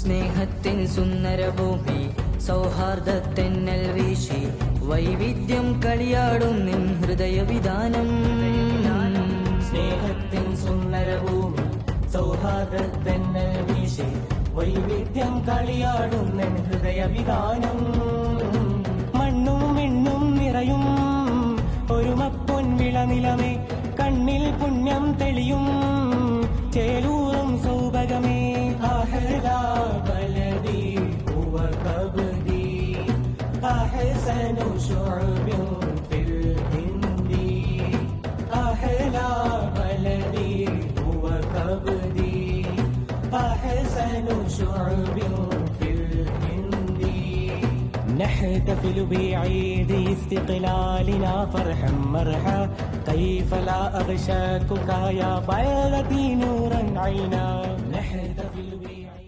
സ്നേഹത്തിൻ സുന്ദരഭൂമി സൗഹാർദ്ദത്തെന്നൽ വീശി വൈവിധ്യം കളിയാടും നിൻ ഹൃദയവിധാനം. സ്നേഹത്തിൻ സുന്ദരഭൂമി സൗഹാർദ്ദത്തെന്നൽ വീശി വൈവിധ്യം കളിയാടും നിൻ ഹൃദയവിധാനം. മണ്ണും മിണ്ണും നിറയും ഒരുമപ്പൊൻ വിളനിലമേ, കണ്ണിൽ പുണ്യം തെളിയും ചേലൂറും സൗഭഗമേ. അഹ്ലാ ബലദി ഹുവ കബ്ദി അഹ്സനു ശുഅബിൻ ഫിൽ ഹിന്ദി. അഹ്ലാ ബലദി ഹുവ കബ്ദി അഹ്സനു ശുഅബിൻ ഫിൽ ഹിന്ദി. نحتفل بعيد استقلالنا فرحا مرحا كيف لا أغشاكك يا بلدي نورا عينا. نحتفل بعيد